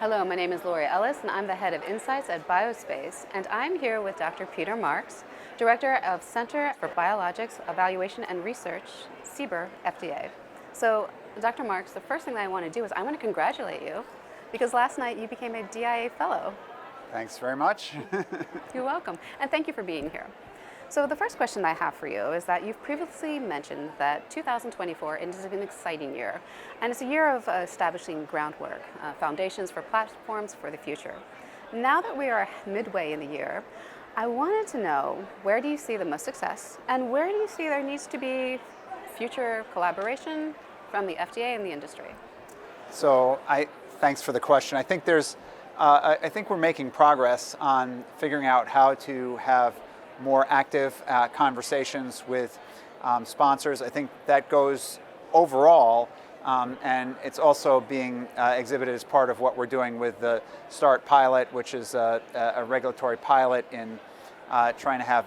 Hello, my name is Lori Ellis, and I'm the head of Insights at BioSpace, and I'm here with Dr. Peter Marks, Director of Center for Biologics Evaluation and Research, CBER, FDA. So, Dr. Marks, the first thing that I want to do is I want to congratulate you, because last night you became a DIA Fellow. Thanks very much. You're welcome, and thank you for being here. So the first question I have for you is that you've previously mentioned that 2024 is an exciting year, and it's a year of establishing groundwork, foundations for platforms for the future. Now that we are midway in the year, I wanted to know, where do you see the most success, and where do you see there needs to be future collaboration from the FDA and the industry? So thanks for the question. I think we're making progress on figuring out how to have more active conversations with sponsors. I think that goes overall, and it's also being exhibited as part of what we're doing with the START pilot, which is a regulatory pilot in trying to have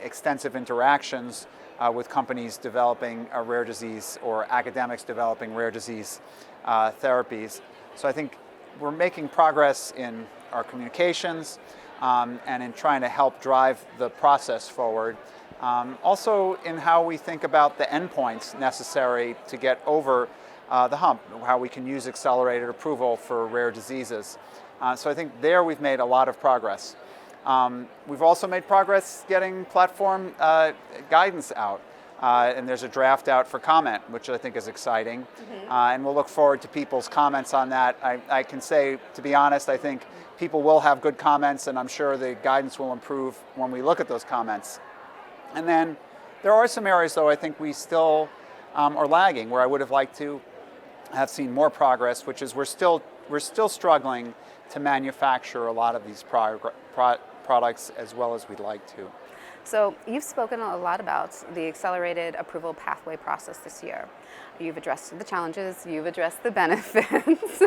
extensive interactions with companies developing a rare disease or academics developing rare disease therapies. So I think we're making progress in our communications, and in trying to help drive the process forward. Also in how we think about the endpoints necessary to get over the hump, how we can use accelerated approval for rare diseases. So I think there we've made a lot of progress. We've also made progress getting platform guidance out. And there's a draft out for comment, which I think is exciting. And we'll look forward to people's comments on that. I can say, to be honest, I think people will have good comments, and I'm sure the guidance will improve when we look at those comments. And then there are some areas, though, I think we still are lagging, where I would have liked to have seen more progress, which is we're still struggling to manufacture a lot of these products as well as we'd like to. So you've spoken a lot about the accelerated approval pathway process this year. You've addressed the challenges, you've addressed the benefits.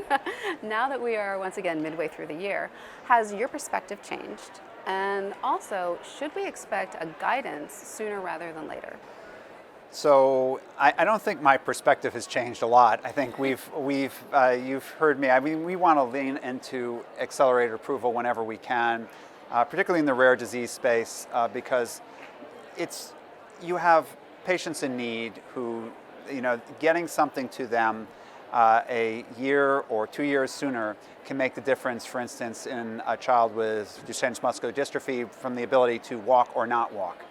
Now that we are once again midway through the year, has your perspective changed? And also, should we expect a guidance sooner rather than later? So I don't think my perspective has changed a lot. I think you've heard me. I mean, we want to lean into accelerated approval whenever we can. Particularly in the rare disease space, because you have patients in need who, getting something to them a year or 2 years sooner can make the difference, for instance, in a child with Duchenne's muscular dystrophy from the ability to walk or not walk.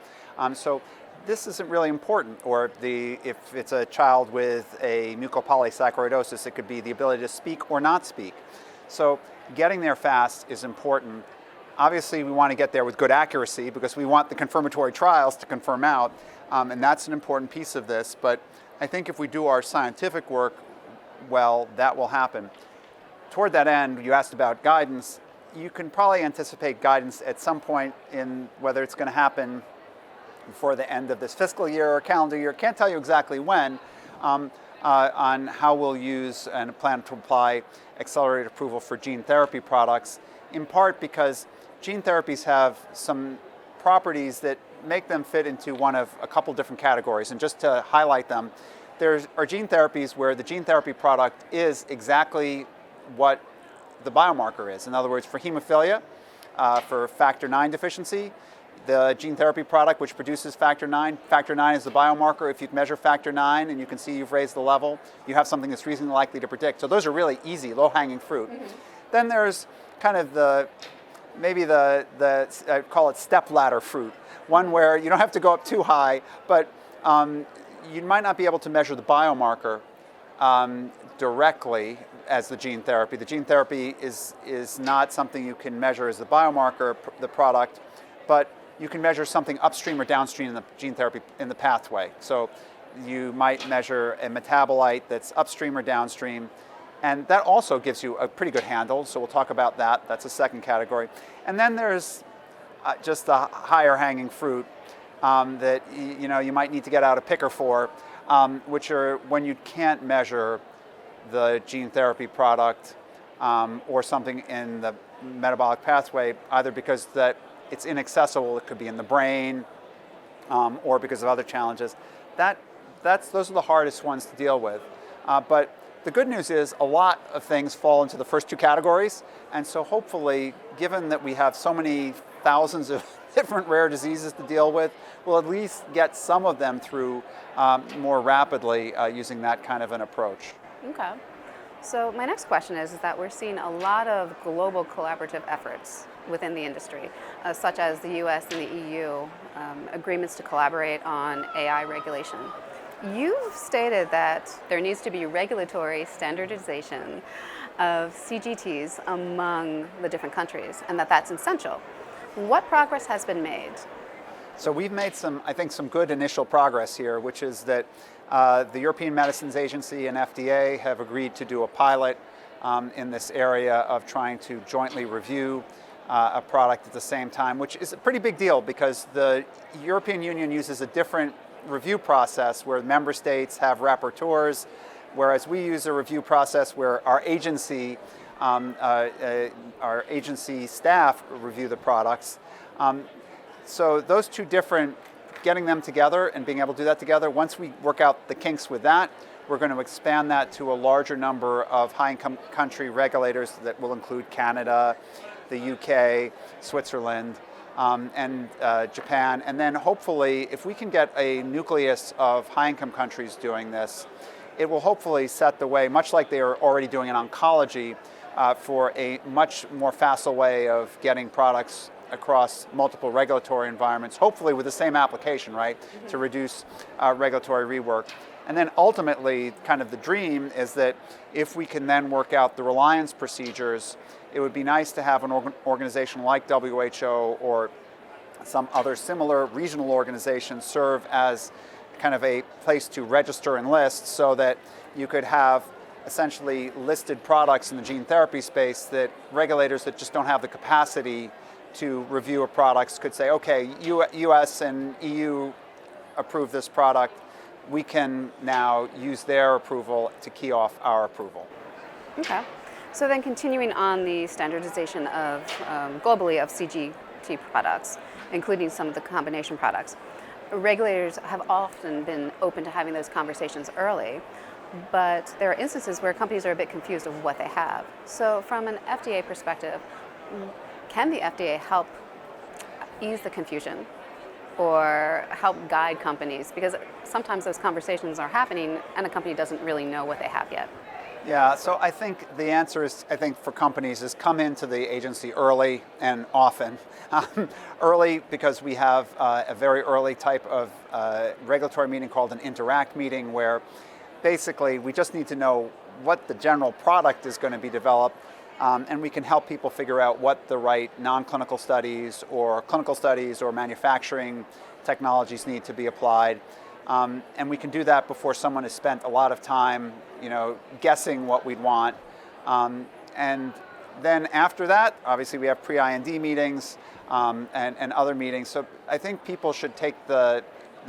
So this isn't really important, or if it's a child with a mucopolysaccharidosis, it could be the ability to speak or not speak. So getting there fast is important. Obviously, we want to get there with good accuracy because we want the confirmatory trials to confirm out, and that's an important piece of this. But I think if we do our scientific work well, that will happen. Toward that end, you asked about guidance. You can probably anticipate guidance at some point in whether it's going to happen before the end of this fiscal year or calendar year. Can't tell you exactly when, on how we'll use and plan to apply accelerated approval for gene therapy products, in part because gene therapies have some properties that make them fit into one of a couple different categories. And just to highlight them, there are gene therapies where the gene therapy product is exactly what the biomarker is. In other words, for hemophilia, for factor IX deficiency, the gene therapy product which produces factor IX is the biomarker. If you measure factor IX and you can see you've raised the level, you have something that's reasonably likely to predict. So those are really easy, low-hanging fruit. Then there's kind of I call it step-ladder fruit, one where you don't have to go up too high, but you might not be able to measure the biomarker directly as the gene therapy. The gene therapy is not something you can measure as the biomarker, the product, but you can measure something upstream or downstream in the gene therapy in the pathway. So you might measure a metabolite that's upstream or downstream. And that also gives you a pretty good handle, so we'll talk about that. That's a second category. And then there's just the higher hanging fruit that you might need to get out a picker for, which are when you can't measure the gene therapy product or something in the metabolic pathway, either because that it's inaccessible, it could be in the brain, or because of other challenges. Those are the hardest ones to deal with. But the good news is a lot of things fall into the first two categories, and so hopefully, given that we have so many thousands of different rare diseases to deal with, we'll at least get some of them through more rapidly using that kind of an approach. Okay. So my next question is that we're seeing a lot of global collaborative efforts within the industry, such as the US and the EU, agreements to collaborate on AI regulation. You've stated that there needs to be regulatory standardization of CGTs among the different countries and that that's essential. What progress has been made? So we've made I think, some good initial progress here, which is that the European Medicines Agency and FDA have agreed to do a pilot in this area of trying to jointly review a product at the same time, which is a pretty big deal because the European Union uses a different review process where member states have rapporteurs, whereas we use a review process where our agency staff review the products. So those two different, getting them together and being able to do that together, once we work out the kinks with that, we're going to expand that to a larger number of high-income country regulators that will include Canada, the UK, Switzerland, and Japan. And then hopefully, if we can get a nucleus of high-income countries doing this, it will hopefully set the way, much like they are already doing in oncology, for a much more facile way of getting products across multiple regulatory environments, hopefully with the same application, right, to reduce regulatory rework. And then ultimately, kind of the dream is that if we can then work out the reliance procedures, it would be nice to have an organization like WHO or some other similar regional organization serve as kind of a place to register and list so that you could have essentially listed products in the gene therapy space that regulators that just don't have the capacity to review a product could say, okay, US and EU approve this product, we can now use their approval to key off our approval. Okay. So then continuing on the standardization of globally of CGT products, including some of the combination products, regulators have often been open to having those conversations early, but there are instances where companies are a bit confused of what they have. So from an FDA perspective, can the FDA help ease the confusion or help guide companies? Because sometimes those conversations are happening and a company doesn't really know what they have yet. Yeah, so I think the answer is, I think for companies, is come into the agency early and often. Early because we have a very early type of regulatory meeting called an interact meeting where basically we just need to know what the general product is going to be developed, and we can help people figure out what the right non-clinical studies or clinical studies or manufacturing technologies need to be applied. And we can do that before someone has spent a lot of time, guessing what we'd want. And then after that, obviously we have pre-IND meetings and other meetings. So I think people should take the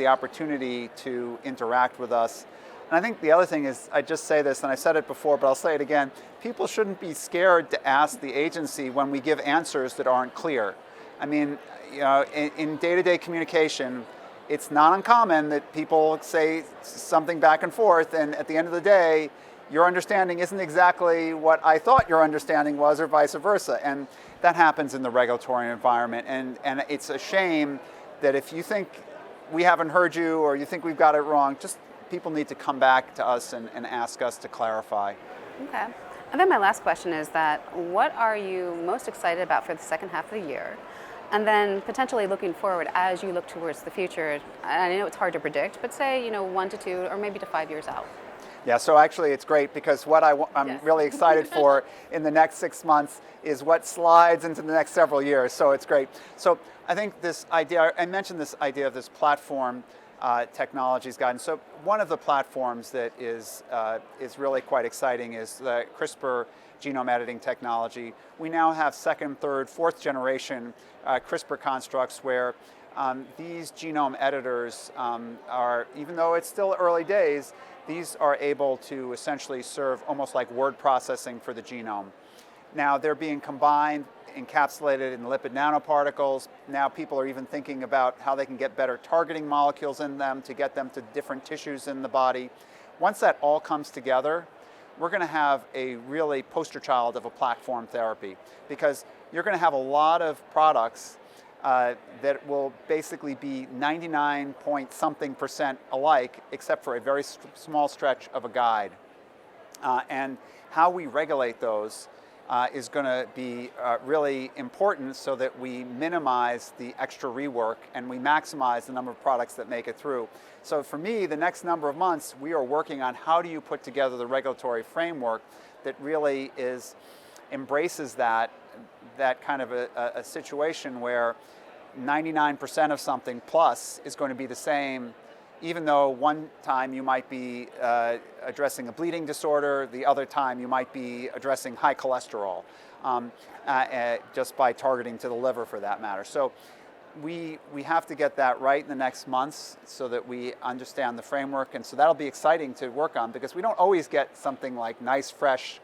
opportunity to interact with us. And I think the other thing is, I just say this, and I said it before, but I'll say it again, people shouldn't be scared to ask the agency when we give answers that aren't clear. I mean, in day-to-day communication, it's not uncommon that people say something back and forth, and at the end of the day, your understanding isn't exactly what I thought your understanding was, or vice versa. And that happens in the regulatory environment. And it's a shame that if you think we haven't heard you or you think we've got it wrong, just people need to come back to us and ask us to clarify. Okay. And then my last question is that what are you most excited about for the second half of the year? And then potentially looking forward as you look towards the future. I know it's hard to predict, but say, 1 to 2 or maybe to 5 years out. Yeah, so actually it's great because what I'm Yes. really excited for in the next 6 months is what slides into the next several years. So it's great. So I think this idea, I mentioned this idea of this platform technologies guidance. So one of the platforms that is really quite exciting is the CRISPR genome editing technology. We now have second, third, fourth generation CRISPR constructs where these genome editors are, even though it's still early days, these are able to essentially serve almost like word processing for the genome. Now they're being combined, encapsulated in lipid nanoparticles. Now people are even thinking about how they can get better targeting molecules in them to get them to different tissues in the body. Once that all comes together, we're going to have a really poster child of a platform therapy, because you're going to have a lot of products that will basically be 99 point something % alike, except for a very small stretch of a guide. And how we regulate those is going to be really important, so that we minimize the extra rework and we maximize the number of products that make it through. So for me, the next number of months, we are working on how do you put together the regulatory framework that really embraces that kind of a situation where 99% of something plus is going to be the same, even though one time you might be addressing a bleeding disorder, the other time you might be addressing high cholesterol, just by targeting to the liver, for that matter. So we have to get that right in the next months, so that we understand the framework, and so that'll be exciting to work on, because we don't always get something like nice, fresh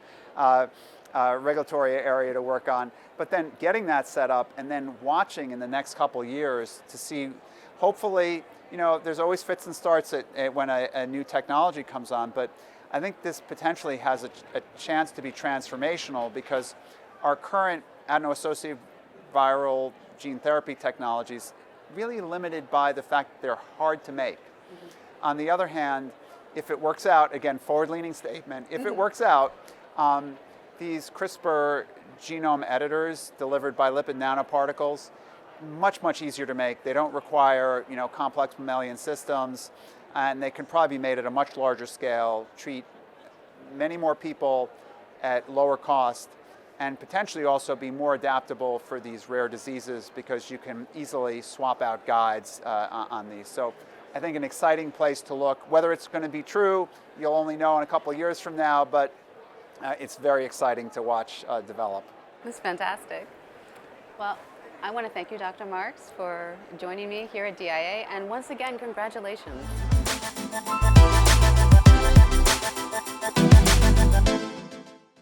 regulatory area to work on. But then getting that set up, and then watching in the next couple of years to see, hopefully, there's always fits and starts when a new technology comes on, but I think this potentially has a chance to be transformational, because our current adeno-associated viral gene therapy technologies really limited by the fact that they're hard to make. Mm-hmm. On the other hand, if it works out, again, forward-leaning statement, if it works out, these CRISPR genome editors delivered by lipid nanoparticles, much, much easier to make. They don't require, complex mammalian systems, and they can probably be made at a much larger scale, treat many more people at lower cost, and potentially also be more adaptable for these rare diseases, because you can easily swap out guides on these. So I think an exciting place to look. Whether it's going to be true, you'll only know in a couple of years from now, but it's very exciting to watch develop. That's fantastic. Well, I want to thank you, Dr. Marks, for joining me here at DIA, and once again, congratulations.